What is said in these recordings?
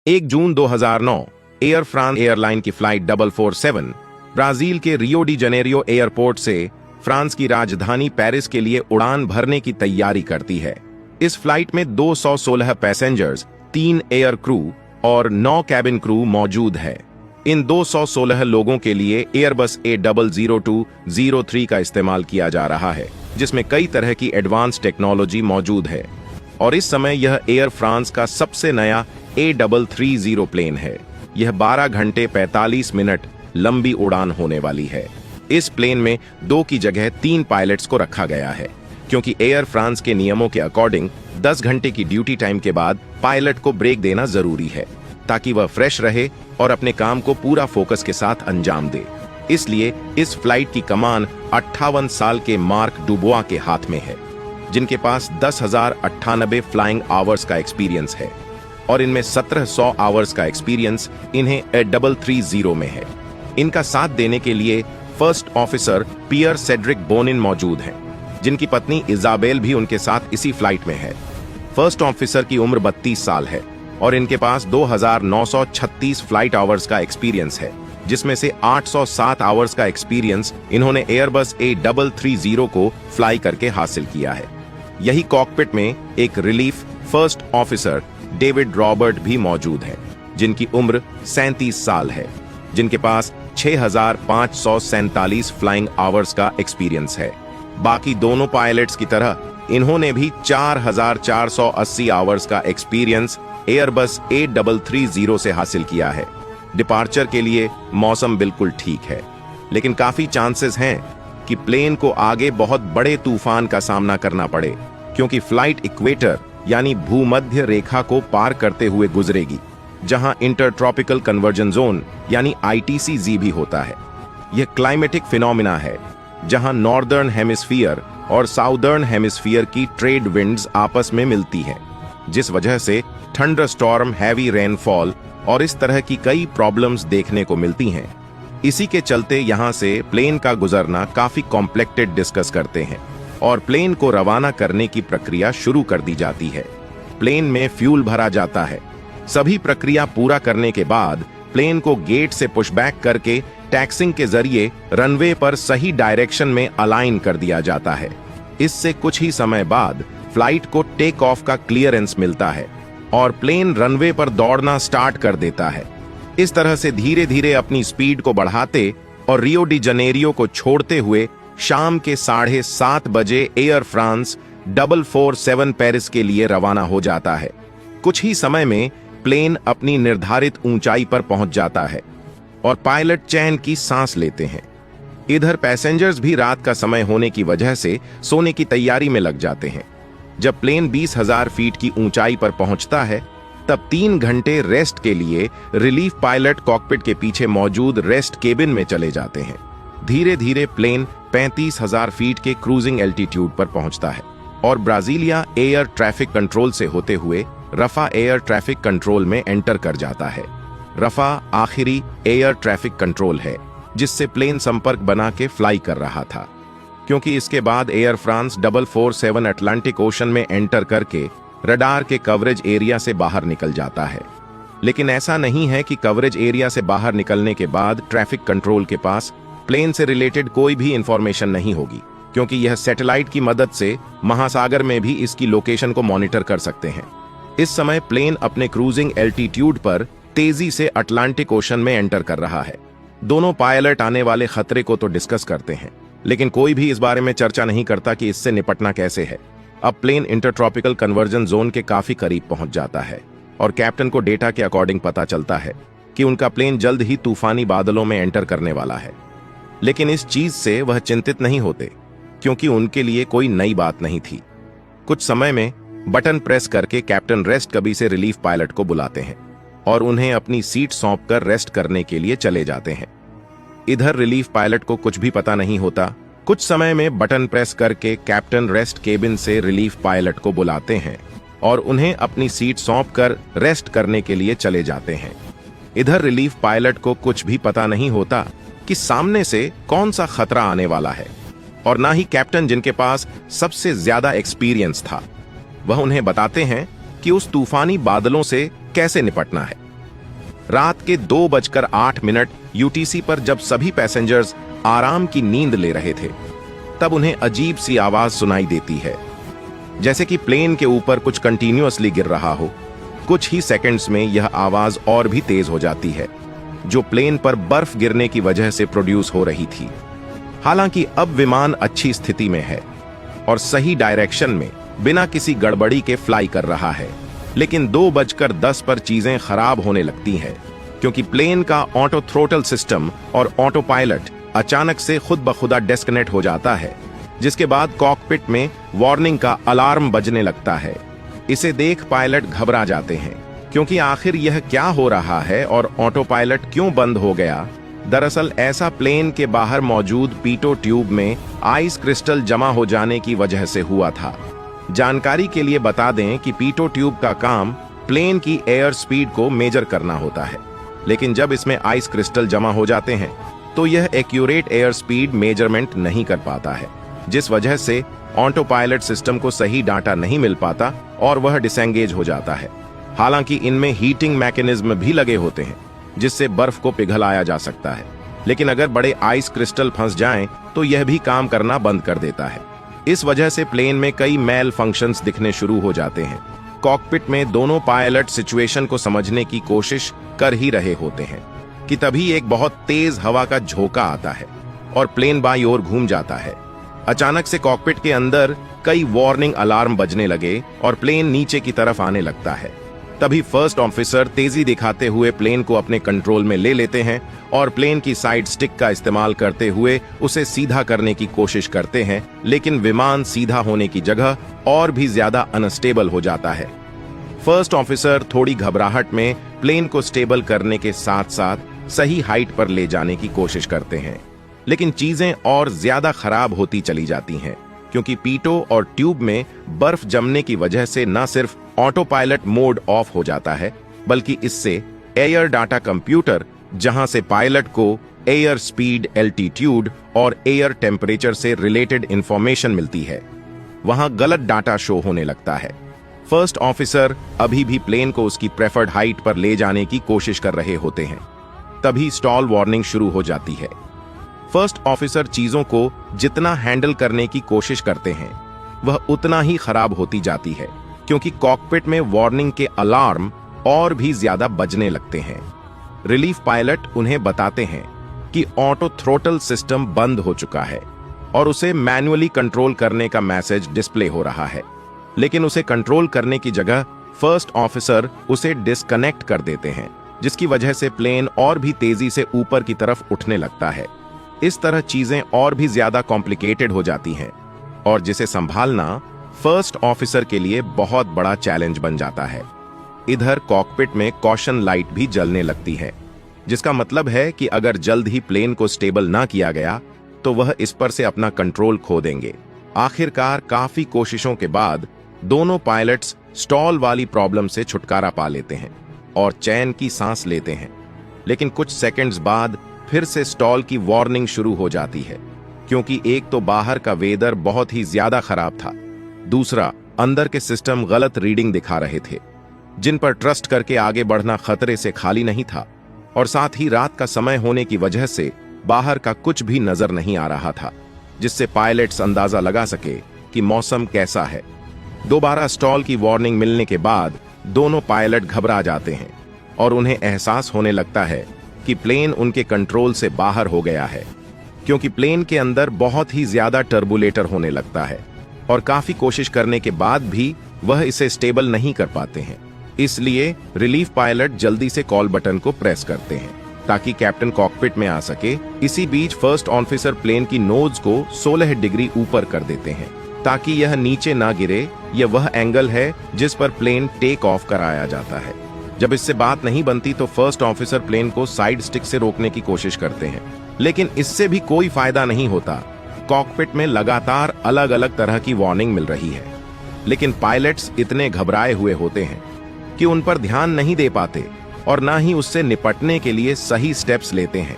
1 जून 2009 air France airline की flight 447 Brazil के Rio de Janeiro airport से फ्रांस की राजधानी पेरिस के लिए उड़ान भरने की तैयारी करती है। इस फ्लाइट में 216 पैसेंजर्स, 3 एयर क्रू और 9 कैबिन क्रू मौजूद है। इन 216 लोगों के लिए एयरबस A00203 का इस्तेमाल किया जा रहा है, जिसमें कई तरह की एडवांस टेक्नोलॉजी मौजूद है और इस समय यह एयर फ्रांस का सबसे नया A330 प्लेन है। यह 12 घंटे 45 मिनट लंबी उड़ान होने वाली है। इस प्लेन में 2 की जगह 3 पायलट्स को रखा गया है, क्योंकि एयर फ्रांस के नियमों के अकॉर्डिंग 10 घंटे की ड्यूटी टाइम के बाद पायलट को ब्रेक देना जरूरी है, ताकि वह फ्रेश रहे और अपने काम को पूरा फोकस के साथ अंजाम दे। इसलिए इस फ्लाइट की कमान 58 साल के मार्क डुबोआ के हाथ में है, जिनके पास 10,098 फ्लाइंग आवर्स का एक्सपीरियंस है और इनमें 1700 आवर्स का एक्सपीरियंस इन्हें A330 में है। इनका साथ देने के लिए फर्स्ट ऑफिसर पियर सेड्रिक बोनिन मौजूद हैं, जिनकी पत्नी इजाबेल भी उनके साथ इसी फ्लाइट में है। फर्स्ट ऑफिसर की उम्र 32 साल है और इनके पास 2,936 फ्लाइट आवर्स का एक्सपीरियंस है, जिसमें से 807 आवर्स का एक्सपीरियंस इन्होंने एयरबस A330 को फ्लाई करके हासिल किया है। यही कॉकपिट में एक relief first officer David Robert भी मौजूद हैं, जिनकी उम्र 37 साल है, जिनके पास 6,547 फ्लाइंग आवर्स का एक्सपीरियंस है। बाकी दोनों पायलट्स की तरह इन्होंने भी 4,480 आवर्स का एक्सपीरियंस एयरबस A330 से हासिल किया है। डिपार्चर के लिए मौसम बिल्कुल ठीक है, लेकिन काफी चांसेस हैं कि प्लेन को आगे बहुत बड़े तूफान का सामना करना पड़े, क्योंकि फ्लाइट इक्वेटर यानी भूमध्य रेखा को पार करते हुए गुजरेगी, जहां इंटरट्रॉपिकल कन्वर्जन जोन यानी ITCZ भी होता है। यह क्लाइमेटिक फिनोमिना है, जहां नॉर्दर्न हेमिस्फीयर और साउदर्न हेमिस्फीयर की ट्रेड विंड्स आपस में मिलती हैं, जिस वजह से थंडरस्टॉर्म, हैवी रेनफॉल और इस तरह की कई प्रॉब्लम्स देखने को मिलती हैं। इसी के चलते यहां से प्लेन का गुजरना काफी कॉम्प्लेक्टेड डिस्कस करते हैं और प्लेन को रवाना करने की प्रक्रिया शुरू कर दी जाती है। प्लेन में फ्यूल भरा जाता है। सभी प्रक्रिया पूरा करने के बाद प्लेन को गेट से पुशबैक करके टैक्सिंग के जरिए रनवे पर सही डायरेक्शन में अलाइन कर दिया जाता है। इससे कुछ ही समय बाद फ्लाइट को टेक ऑफ का क्लियरेंस मिलता है और प्लेन रनवे पर दौड़ना स्टार्ट कर देता है। इस तरह से धीरे धीरे अपनी स्पीड को बढ़ाते और रियो डी जनेरियो को छोड़ते हुए शाम के 7:30 बजे एयर फ्रांस 447 पेरिस के लिए रवाना हो जाता है। कुछ ही समय में प्लेन अपनी निर्धारित ऊंचाई पर पहुंच जाता है और पायलट चैन की सांस लेते हैं। इधर पैसेंजर्स भी रात का समय होने की वजह से सोने की तैयारी में लग जाते हैं। जब प्लेन 20,000 फीट की ऊंचाई पर पहुंचता है, तब 3 घंटे रेस्ट के लिए रिलीफ पायलट कॉकपिट के पीछे मौजूद रेस्ट केबिन में चले जाते हैं। धीरे धीरे प्लेन 35,000 फीट के क्रूजिंग एल्टीट्यूड पर पहुंचता है और ब्राजीलिया एयर ट्रैफिक कंट्रोल से होते हुए रफा एयर ट्रैफिक कंट्रोल में एंटर कर जाता है। रफा आखिरी एयर ट्रैफिक कंट्रोल है जिससे प्लेन संपर्क बना के फ्लाई कर रहा था, क्योंकि इसके बाद एयर फ्रांस 447 अटलांटिक ओशन में एंटर करके रडार के कवरेज एरिया से बाहर निकल जाता है। लेकिन ऐसा नहीं है कि कवरेज एरिया से बाहर निकलने के बाद ट्रैफिक कंट्रोल के पास प्लेन से रिलेटेड कोई भी इंफॉर्मेशन नहीं होगी, क्योंकि यह सैटेलाइट की मदद से महासागर में भी इसकी लोकेशन को मॉनिटर कर सकते हैं। इस समय प्लेन अपने क्रूजिंग एल्टीट्यूड पर तेजी से अटलांटिक ओशन में एंटर कर रहा है। दोनों पायलट आने वाले खतरे को तो डिस्कस करते हैं, लेकिन कोई भी इस बारे में चर्चा नहीं करता कि इससे निपटना कैसे है। अब प्लेन इंटरट्रॉपिकल कन्वर्जन जोन के काफी करीब पहुंच जाता है और कैप्टन को डेटा के अकॉर्डिंग पता चलता है कि उनका प्लेन जल्द ही तूफानी बादलों में एंटर करने वाला है। लेकिन इस चीज से वह चिंतित नहीं होते, क्योंकि उनके लिए कोई नई बात नहीं थी। कुछ समय में बटन प्रेस करके कैप्टन रेस्ट कबी से रिलीफ पायलट को बुलाते हैं और उन्हें अपनी सीट सौंपकर रेस्ट करने के लिए चले जाते हैं। इधर रिलीफ पायलट को कुछ भी पता नहीं होता। कुछ समय में बटन प्रेस करके कैप्टन रेस्ट केबिन से रिलीफ पायलट को बुलाते हैं और उन्हें अपनी सीट सौंपकर रेस्ट करने के लिए चले जाते हैं। इधर रिलीफ पायलट को कुछ भी पता नहीं होता कि सामने से कौन सा खतरा आने वाला है, और ना ही कैप्टन, जिनके पास सबसे ज्यादा एक्सपीरियंस था, वह उन्हें बताते हैं कि उस तूफानी बादलों से कैसे निपटना है। रात के 2:08 यूटीसी पर जब सभी पैसेंजर्स आराम की नींद ले रहे थे, तब उन्हें अजीब सी आवाज सुनाई देती है, जैसे कि प्लेन के ऊपर कुछ कंटिन्यूअसली गिर रहा हो। कुछ ही सेकंड्स में यह आवाज और भी तेज हो जाती है, जो प्लेन पर बर्फ गिरने की वजह से प्रोड्यूस हो रही थी। हालांकि अब विमान अच्छी स्थिति में है और सही डायरेक्शन में बिना किसी गड़बड़ी के फ्लाई कर रहा है, लेकिन 2:10 पर चीजें खराब होने लगती हैं, क्योंकि प्लेन का ऑटो थ्रोटल सिस्टम और ऑटो पायलट अचानक से खुद ब खुदा डिस्कनेक्ट हो जाता है, जिसके बाद कॉकपिट में वार्निंग का अलार्म बजने लगता है। इसे देख पायलट घबरा जाते हैं, क्योंकि आखिर यह क्या हो रहा है और ऑटो पायलट क्यों बंद हो गया। दरअसल ऐसा प्लेन के बाहर मौजूद पीटो ट्यूब में आइस क्रिस्टल जमा हो जाने की वजह से हुआ था। जानकारी के लिए बता दें कि पीटो ट्यूब का काम प्लेन की एयर स्पीड को मेजर करना होता है, लेकिन जब इसमें आइस क्रिस्टल जमा हो जाते हैं तो यह एक्यूरेट एयर स्पीड मेजरमेंट नहीं कर पाता है, जिस वजह से ऑटो पायलट सिस्टम को सही डाटा नहीं मिल पाता और वह डिसेंगेज हो जाता है। हालांकि इनमें हीटिंग मैकेनिज्म भी लगे होते हैं, जिससे बर्फ को पिघलाया जा सकता है, लेकिन अगर बड़े आइस क्रिस्टल फंस जाएं तो यह भी काम करना बंद कर देता है। इस वजह से प्लेन में कई मेल फंक्शंस दिखने शुरू हो जाते हैं। कॉकपिट में दोनों पायलट सिचुएशन को समझने की कोशिश कर ही रहे होते हैं कि तभी एक बहुत तेज हवा का झोंका आता है और प्लेन बाईं ओर घूम जाता है। अचानक से कॉकपिट के अंदर कई वार्निंग अलार्म बजने लगे और प्लेन नीचे की तरफ आने लगता है। तभी फर्स्ट ऑफिसर तेजी दिखाते हुए प्लेन को अपने कंट्रोल में ले लेते हैं और प्लेन की साइड स्टिक का इस्तेमाल करते हुए उसे सीधा करने की कोशिश करते हैं, लेकिन विमान सीधा होने की जगह और भी ज्यादा अनस्टेबल हो जाता है। फर्स्ट ऑफिसर थोड़ी घबराहट में प्लेन को स्टेबल करने के साथ साथ सही हाइट पर ले जाने की कोशिश करते हैं, लेकिन चीजें और ज्यादा खराब होती चली जाती हैं, क्योंकि पीटो और ट्यूब में बर्फ जमने की वजह से न सिर्फ ऑटो पायलट मोड ऑफ हो जाता है, बल्कि इससे एयर डाटा कंप्यूटर, जहां से पायलट को एयर स्पीड, एल्टीट्यूड और एयर टेम्परेचर से रिलेटेड इंफॉर्मेशन मिलती है, वहां गलत डाटा शो होने लगता है। फर्स्ट ऑफिसर अभी भी प्लेन को उसकी प्रेफर्ड हाइट पर ले जाने की कोशिश कर रहे होते हैं, तभी स्टॉल वार्निंग शुरू हो जाती है। फर्स्ट ऑफिसर चीजों को जितना हैंडल करने की कोशिश करते हैं, वह उतना ही खराब होती जाती है, क्योंकि कॉकपिट में वार्निंग के अलार्म और भी ज्यादा बजने लगते हैं। रिलीफ पायलट उन्हें बताते हैं कि ऑटो थ्रोटल सिस्टम बंद हो चुका है और उसे मैन्युअली कंट्रोल करने का मैसेज डिस्प्ले हो रहा है, लेकिन उसे कंट्रोल करने की जगह फर्स्ट ऑफिसर उसे डिस्कनेक्ट कर देते हैं, जिसकी वजह से प्लेन और भी तेजी से ऊपर की तरफ उठने लगता है। इस तरह चीजें और भी ज्यादा कॉम्प्लिकेटेड हो जाती हैं और जिसे संभालना फर्स्ट ऑफिसर के लिए बहुत बड़ा चैलेंज बन जाता है। इधर कॉकपिट में कॉशन लाइट भी जलने लगती है, जिसका मतलब है कि अगर जल्द ही प्लेन को स्टेबल ना किया गया तो वह इस पर से अपना कंट्रोल खो देंगे। आखिरकार काफी कोशिशों के बाद दोनों पायलट्स स्टॉल वाली प्रॉब्लम से छुटकारा पा लेते हैं और चैन की सांस लेते हैं, लेकिन कुछ सेकंड्स बाद फिर से स्टॉल की वार्निंग शुरू हो जाती है, क्योंकि एक तो बाहर का वेदर बहुत ही ज्यादा खराब था, दूसरा अंदर के सिस्टम गलत रीडिंग दिखा रहे थे, जिन पर ट्रस्ट करके आगे बढ़ना खतरे से खाली नहीं था, और साथ ही रात का समय होने की वजह से बाहर का कुछ भी नजर नहीं आ रहा था, जिससे पायलट्स अंदाजा लगा सके कि मौसम कैसा है। दोबारा स्टॉल की वार्निंग मिलने के बाद दोनों पायलट घबरा जाते हैं और उन्हें एहसास होने लगता है कि प्लेन उनके कंट्रोल से बाहर हो गया है, क्योंकि प्लेन के अंदर बहुत ही ज्यादा टर्बुलेटर होने लगता है और काफी कोशिश करने के बाद भी वह इसे स्टेबल नहीं कर पाते हैं। इसलिए रिलीफ पायलट जल्दी से कॉल बटन को प्रेस करते हैं ताकि कैप्टन कॉकपिट में आ सके। इसी बीच फर्स्ट ऑफिसर प्लेन की नोज को 16 डिग्री ऊपर कर देते हैं ताकि यह नीचे ना गिरे। यह वह एंगल है जिस पर प्लेन टेक ऑफ कराया जाता है। जब इससे बात नहीं बनती तो फर्स्ट ऑफिसर प्लेन को साइड स्टिक से रोकने की कोशिश करते हैं, लेकिन इससे भी कोई फायदा नहीं होता। कॉकपिट में लगातार अलग अलग तरह की वार्निंग मिल रही है, लेकिन पायलट्स इतने घबराए हुए होते हैं कि उन पर ध्यान नहीं दे पाते और ना ही उससे निपटने के लिए सही स्टेप्स लेते हैं।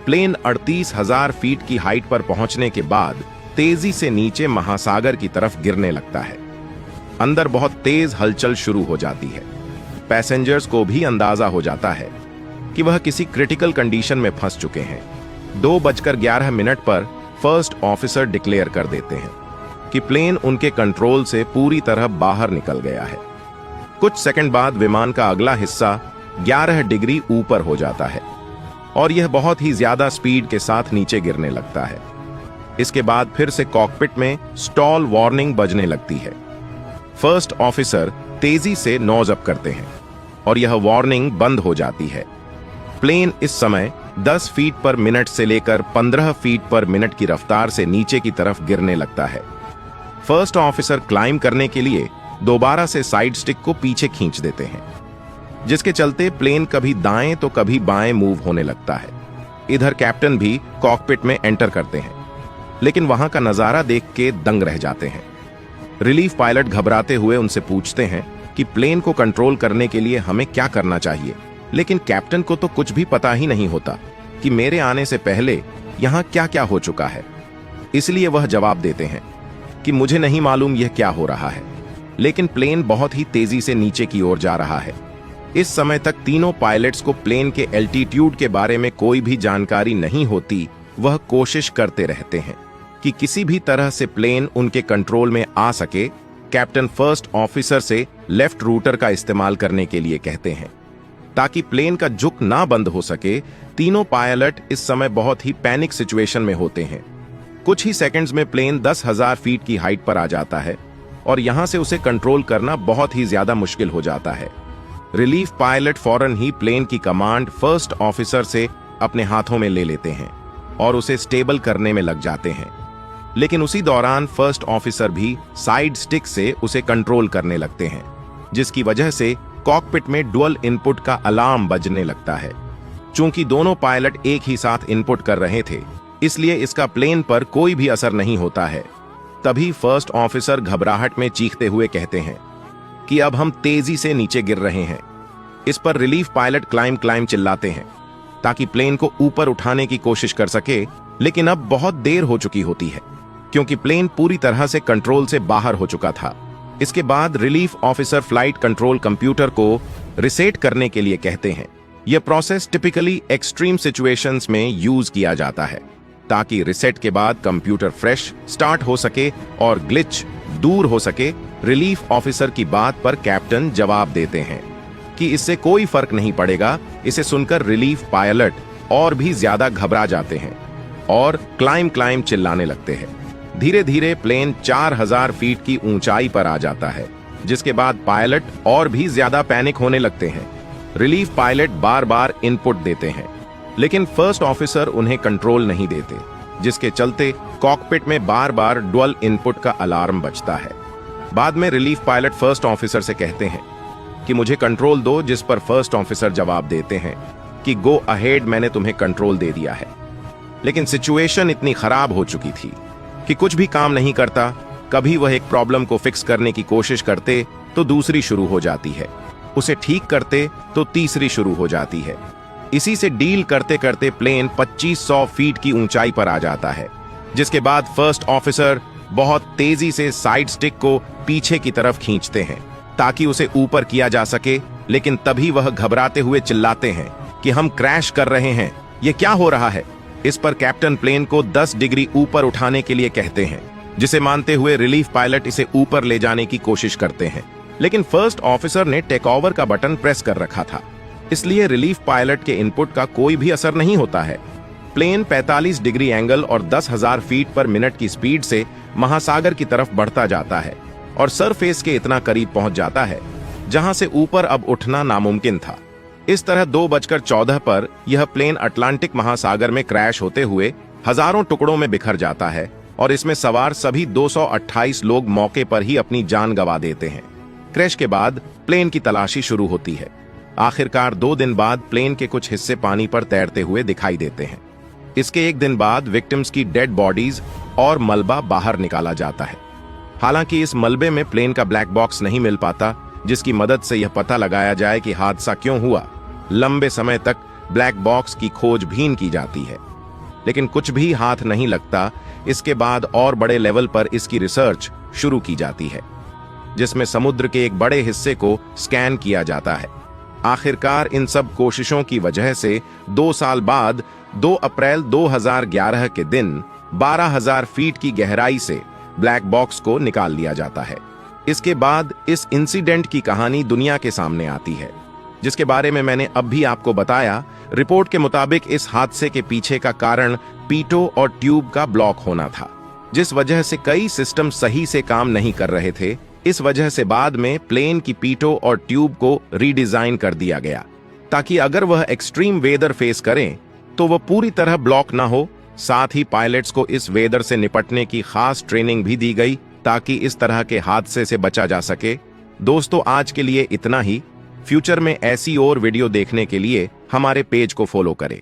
प्लेन 38,000 फीट की हाइट पर पहुंचने के बाद तेजी से नीचे महासागर की तरफ गिरने लगता है। अंदर बहुत तेज हलचल शुरू हो जाती है। पैसेंजर्स को भी अंदाजा हो जाता है कि वह किसी क्रिटिकल कंडीशन में फंस चुके हैं। 2:11 पर फर्स्ट ऑफिसर डिक्लेयर कर देते हैं कि प्लेन उनके कंट्रोल से पूरी तरह बाहर निकल गया है। कुछ सेकंड बाद विमान का अगला हिस्सा 11 डिग्री ऊपर हो जाता है और यह बहुत ही ज्यादा स्पीड के साथ नीचे गिरने लगता है। इसके बाद फिर से कॉकपिट में स्टॉल वार्निंग बजने लगती है। फर्स्ट ऑफिसर तेजी से नोज अप करते हैं और यह वार्निंग बंद हो जाती है। प्लेन इस समय 10 फीट पर मिनट से लेकर 15 फीट पर मिनट की रफ्तार से नीचे की तरफ गिरने लगता है। फर्स्ट ऑफिसर क्लाइम करने के लिए दोबारा से साइड स्टिक को पीछे खींच देते हैं, जिसके चलते प्लेन कभी दाएं तो कभी बाएं मूव होने लगता है। इधर कैप्टन भी कॉकपिट में एंटर करते हैं, लेकिन वहां का नजारा देख के दंग रह जाते हैं। रिलीफ पायलट घबराते हुए उनसे पूछते हैं कि प्लेन को कंट्रोल करने के लिए हमें क्या करना चाहिए, लेकिन कैप्टन को तो कुछ भी पता ही नहीं होता कि मेरे आने से पहले यहां क्या क्या हो चुका है। इसलिए वह जवाब देते हैं कि मुझे नहीं मालूम यह क्या हो रहा है, लेकिन प्लेन बहुत ही तेजी से नीचे की ओर जा रहा है। इस समय तक तीनों पायलट्स को प्लेन के एल्टीट्यूड के बारे में कोई भी जानकारी नहीं होती। वह कोशिश करते रहते हैं कि किसी भी तरह से प्लेन उनके कंट्रोल में आ सके। कैप्टन फर्स्ट ऑफिसर से लेफ्ट रूटर का इस्तेमाल करने के लिए कहते हैं ताकि प्लेन का झुक ना बंद हो सके। तीनों पायलट इस समय बहुत ही पैनिक सिचुएशन में होते हैं। कुछ ही सेकंड्स में प्लेन 10,000 फीट की हाइट पर आ जाता है और यहां से उसे कंट्रोल करना बहुत ही ज्यादा मुश्किल हो जाता है। रिलीफ पायलट फौरन ही प्लेन की कमांड फर्स्ट ऑफिसर से अपने हाथों में ले लेते हैं और उसे स्टेबल करने में लग जाते हैं, लेकिन उसी दौरान फर्स्ट ऑफिसर भी साइड स्टिक से उसे कंट्रोल करने लगते हैं, जिसकी वजह से कॉकपिट में डुअल इनपुट का अलार्म बजने लगता है। चूंकि दोनों पायलट एक ही साथ इनपुट कर रहे थे, इसलिए इसका प्लेन पर कोई भी असर नहीं होता है। तभी फर्स्ट ऑफिसर घबराहट में चीखते हुए कहते हैं कि अब हम तेजी से नीचे गिर रहे हैं। इस पर रिलीफ पायलट क्लाइम चिल्लाते हैं ताकि प्लेन को ऊपर उठाने की कोशिश कर सके, लेकिन अब बहुत देर हो चुकी होती है क्योंकि प्लेन पूरी तरह से कंट्रोल से बाहर हो चुका था। इसके बाद relief officer flight control computer को रिसेट करने के लिए कहते हैं। यह प्रोसेस टिपिकली एक्सट्रीम सिचुएशंस में यूज किया जाता है ताकि रिसेट के बाद कंप्यूटर फ्रेश स्टार्ट हो सके और ग्लिच दूर हो सके। रिलीफ ऑफिसर की बात पर कैप्टन जवाब देते हैं कि इससे कोई फर्क नहीं पड़ेगा। इसे सुनकर रिलीफ पायलट और भी ज्यादा घबरा जाते हैं और क्लाइम चिल्लाने लगते हैं। धीरे धीरे प्लेन 4000 फीट की ऊंचाई पर आ जाता है, जिसके बाद पायलट और भी ज्यादा पैनिक होने लगते हैं। रिलीफ पायलट बार बार इनपुट देते हैं, लेकिन फर्स्ट ऑफिसर उन्हें कंट्रोल नहीं देते, जिसके चलते कॉकपिट में बार बार डुअल इनपुट का अलार्म बजता है। बाद में रिलीफ पायलट फर्स्ट ऑफिसर से कहते हैं कि मुझे कंट्रोल दो, जिस पर फर्स्ट ऑफिसर जवाब देते हैं कि गो अहेड, मैंने तुम्हें कंट्रोल दे दिया है। लेकिन सिचुएशन इतनी खराब हो चुकी थी कि कुछ भी काम नहीं करता। कभी वह एक प्रॉब्लम को फिक्स करने की कोशिश करते तो दूसरी शुरू हो जाती है, उसे ठीक करते तो तीसरी शुरू हो जाती है। इसी से डील करते करते प्लेन 2500 फीट की ऊंचाई पर आ जाता है, जिसके बाद फर्स्ट ऑफिसर बहुत तेजी से साइड स्टिक को पीछे की तरफ खींचते हैं ताकि उसे ऊपर किया जा सके। लेकिन तभी वह घबराते हुए चिल्लाते हैं कि हम क्रैश कर रहे हैं, यह क्या हो रहा है। इस पर कैप्टन प्लेन को 10 डिग्री ऊपर उठाने के लिए कहते हैं, जिसे मानते हुए रिलीफ पायलट इसे ऊपर ले जाने की कोशिश करते हैं। लेकिन फर्स्ट ऑफिसर ने टेक ओवर का बटन प्रेस कर रखा था, इसलिए रिलीफ पायलट के इनपुट का कोई भी असर नहीं होता है। प्लेन 45 डिग्री एंगल और 10,000 फीट पर मिनट की स्पीड से महासागर की तरफ बढ़ता जाता है और सरफेस के इतना करीब पहुंच जाता है जहां से ऊपर अब उठना नामुमकिन था। इस तरह 2:14 पर यह प्लेन अटलांटिक महासागर में क्रैश होते हुए हजारों टुकड़ों में बिखर जाता है और इसमें सवार सभी 228 लोग मौके पर ही अपनी जान गंवा देते हैं। क्रैश के बाद प्लेन की तलाशी शुरू होती है। आखिरकार 2 दिन बाद प्लेन के कुछ हिस्से पानी पर तैरते हुए दिखाई देते हैं। इसके 1 दिन बाद विक्टिम्स की डेड बॉडीज और मलबा बाहर निकाला जाता है। हालांकि इस मलबे में प्लेन का ब्लैक बॉक्स नहीं मिल पाता, जिसकी मदद से यह पता लगाया जाए कि हादसा क्यों हुआ। लंबे समय तक ब्लैक बॉक्स की खोजबीन की जाती है, लेकिन कुछ भी हाथ नहीं लगता। इसके बाद और बड़े लेवल पर इसकी रिसर्च शुरू की जाती है, जिसमें समुद्र के एक बड़े हिस्से को स्कैन किया जाता है। आखिरकार इन सब कोशिशों की वजह से 2 साल बाद 2 अप्रैल 2011 के दिन 12,000 फीट की गहराई से ब्लैक बॉक्स को निकाल लिया जाता है। इसके बाद इस इंसिडेंट की कहानी दुनिया के सामने आती है, जिसके बारे में मैंने अब भी आपको बताया। रिपोर्ट के मुताबिक इस हादसे के पीछे का कारण पीटो और ट्यूब का ब्लॉक होना था, जिस वजह से कई सिस्टम सही से काम नहीं कर रहे थे। इस वजह से बाद में प्लेन की पीटो और ट्यूब को रीडिजाइन कर दिया गया, ताकि अगर वह एक्सट्रीम वेदर फेस करें तो वह पूरी तरह ब्लॉक ना हो। साथ ही पायलट्स को इस वेदर से निपटने की खास ट्रेनिंग भी दी गई, ताकि इस तरह के हादसे से बचा जा सके। दोस्तों, आज के लिए इतना ही। फ्यूचर में ऐसी और वीडियो देखने के लिए हमारे पेज को फॉलो करें।